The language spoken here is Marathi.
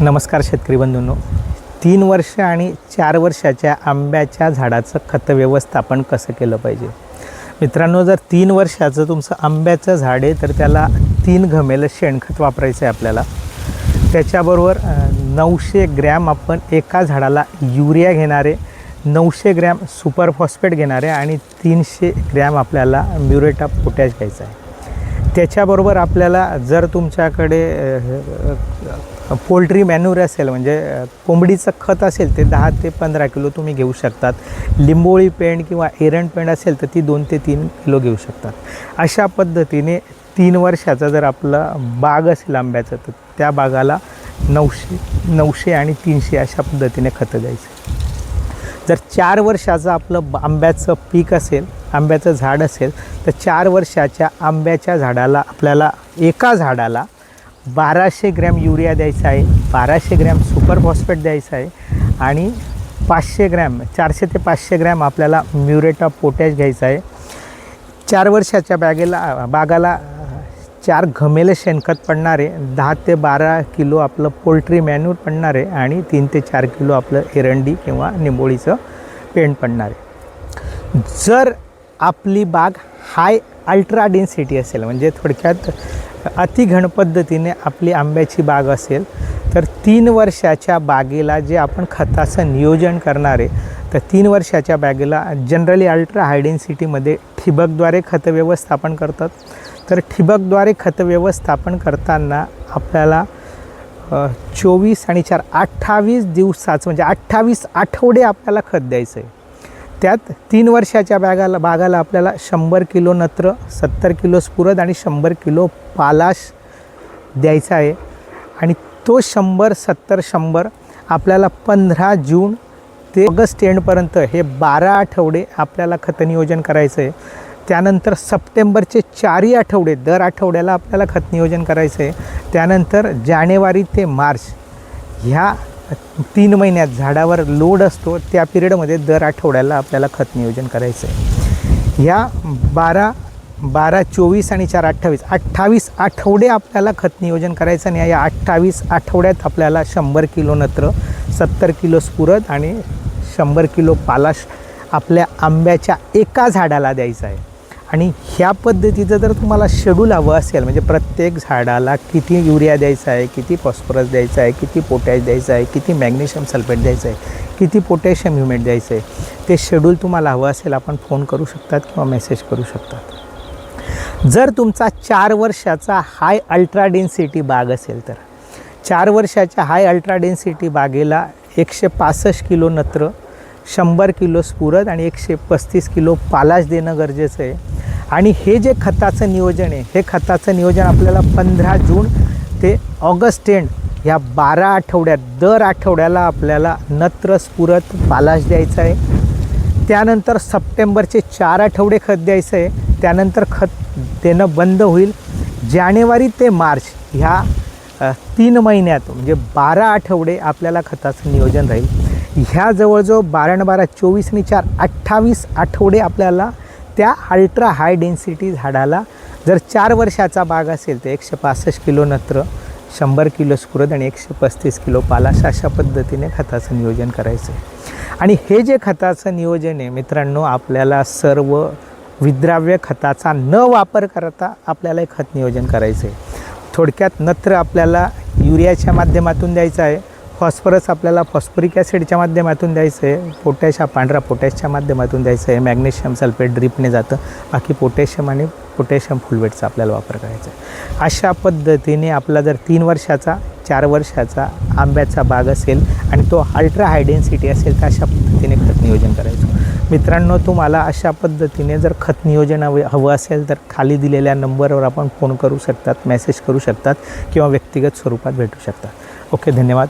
नमस्कार शेतकरी बंधूंनो, 3 वर्ष आणि 4 वर्षाच्या आंब्याच्या झाडाचं खत व्यवस्थापन कसं केलं पाहिजे. मित्रांनो, जर 3 वर्षाचं तुमचं आंब्याचं झाड आहे तर त्याला 3 घमेलं शेणखत वापरायचं आहे आपल्याला. त्याच्याबरोबर 900 ग्रॅम आपण एका झाडाला युरिया घेणारे, 900 ग्रॅम सुपर फॉस्फेट घेणारे आणि 300 ग्रॅम आपल्याला म्युरेट ऑफ पोटॅश घ्यायचा आहे. त्याच्याबरोबर आपल्याला जर तुमच्याकडे पोल्ट्री मॅन्युअर असेल म्हणजे कोंबडीचं खत असेल ते 10 ते 15 किलो तुम्ही घेऊ शकतात. लिंबोळी पेंड किंवा एरंड पेंड असेल तर ती 2 ते 3 किलो घेऊ शकतात. अशा पद्धतीने 3 वर्षाचा जर आपला बाग असेल आंब्याचं तर त्या बागाला 900 आणि 300 अशा पद्धतीने खतं द्यायचं. जर 4 वर्षाचं आपलं आंब्याचं पीक असेल, आंब्याचं झाड असेल तर 4 वर्षाच्या आंब्याच्या झाडाला आपल्याला एका झाडाला 1200 ग्रॅम युरिया द्यायचा आहे, 1200 ग्रॅम सुपर फॉस्फेट द्यायचं आहे आणि 500 ग्रॅम 400 ते 500 ग्रॅम आपल्याला म्युरेट ऑफ पोटॅश घ्यायचं आहे. 4 वर्षाच्या बागाला 4 घमेलं शेणखत पडणारे, 10 ते 12 किलो आपलं पोल्ट्री मॅन्यूर पडणार आहे आणि 3 ते 4 किलो आपलं एरंडी किंवा निंबोळीचं पेंड पडणार आहे. जर आपली बाग हाय अल्ट्रा डेन्सिटी असेल म्हणजे थोडक्यात अतिघन पद्धतीने आपली आंब्याची बाग असेल तर 3 वर्षाच्या बागेला जे आपण खताचं नियोजन करणार आहे तर 3 वर्षाच्या बागेला जनरली अल्ट्रा हाय डेन्सिटीमध्ये ठिबकद्वारे खत व्यवस्थापन करतात. तर ठिबकद्वारे खत व्यवस्थापन करताना आपल्याला 24 आणि 4 28 दिवसाचं म्हणजे 28 आठवडे आपल्याला खत द्यायचं आहे. त्यात 3 वर्षाच्या बागाला आपल्याला 100 किलो नत्र, 70 किलो स्फुरद आणि 100 किलो पालाश द्यायचा आहे. आणि तो 100, 70, 100 आपल्याला 15 जून ते ऑगस्ट एंडपर्यंत हे 12 आठवडे आपल्याला खत नियोजन करायचं आहे. त्यानंतर सप्टेंबरचे 4 आठवडे दर आठवड्याला आपल्याला खत नियोजन करायचं आहे. त्यानंतर जानेवारी ते मार्च ह्या 3 महिन्यात झाडावर लोड असतो त्या पिरियडमध्ये दर आठवड्याला आपल्याला खत नियोजन करायचं आहे. ह्या 12, 24 आणि 4 28 आठवडे आपल्याला खत नियोजन करायचं आणि या 28 आठवड्यात आपल्याला 100 किलो नत्र, 70 किलो स्फुरद आणि 100 किलो पालाश आपल्या आंब्याच्या एका झाडाला द्यायचं आहे. आणि ह्या पद्धतीचं जर तुम्हाला शेड्यूल हवं असेल म्हणजे प्रत्येक झाडाला किती युरिया द्यायचा आहे, किती फॉस्फरस द्यायचा आहे, किती पोटॅश द्यायचं आहे, किती मॅग्नेशियम सल्फेट द्यायचं आहे, किती पोटॅशियम ह्युमेट द्यायचं आहे, ते शेड्यूल तुम्हाला हवं असेल आपण फोन करू शकतात किंवा मेसेज करू शकतात. जर तुमचा 4 वर्षाचा हाय अल्ट्रा डेन्सिटी बाग असेल तर 4 वर्षाच्या हाय अल्ट्रा डेन्सिटी बागेला 165 किलो नत्र, 100 किलो स्फुरद आणि 135 किलो पालाश देणं गरजेचं आहे. आणि हे जे खताचं नियोजन आहे हे खताचं नियोजन आपल्याला 15 जून ते ऑगस्ट एंड ह्या 12 आठवड्यात दर आठवड्याला आपल्याला नत्र, स्फुरद, पालाश द्यायचं आहे. त्यानंतर सप्टेंबरचे 4 आठवडे खत द्यायचं आहे. त्यानंतर खत देणं बंद होईल. जानेवारी ते मार्च ह्या 3 महिन्यात म्हणजे 12 आठवडे आपल्याला खताचं नियोजन राहील. ह्या जवळजवळ 12 आणि 12 24 आणि 4 28 आठवडे आपल्याला त्या अल्ट्रा हाय डेन्सिटी झाडाला जर 4 वर्षाचा बाग असेल तर 165 किलो नत्र, 100 किलो स्फुरद आणि 135 किलो पालाश अशा पद्धतीने खताचं नियोजन करायचं आहे. आणि हे जे खताचं नियोजन आहे मित्रांनो, आपल्याला सर्व विद्राव्य खताचा न वापर करता आपल्याला हे खत नियोजन करायचं आहे. थोडक्यात नत्र आपल्याला युरियाच्या माध्यमातून द्यायचं आहे, फॉस्फरस आपल्याला फॉस्फरिक ॲसिडच्या माध्यमातून द्यायचं आहे, पोटॅश हा पांढरा पोटॅशच्या माध्यमातून द्यायचं आहे, मॅग्नेशियम सल्फेट ड्रिपने जातं, बाकी पोटॅशियम आणि पोटॅशियम फुलवेटचा आपल्याला वापर करायचा आहे. अशा पद्धतीने आपला जर 3 वर्षाचा 4 वर्षाचा आंब्याचा बाग असेल आणि तो अल्ट्रा हाय डेन्सिटी असेल तर अशा पद्धतीने खत नियोजन करायचं. मित्रांनो, तुम्हाला अशा पद्धतीने जर खत नियोजन हवं असेल तर खाली दिलेल्या नंबरवर आपण फोन करू शकतात, मेसेज करू शकतात किंवा व्यक्तिगत स्वरूपात भेटू शकतात. ओके, धन्यवाद.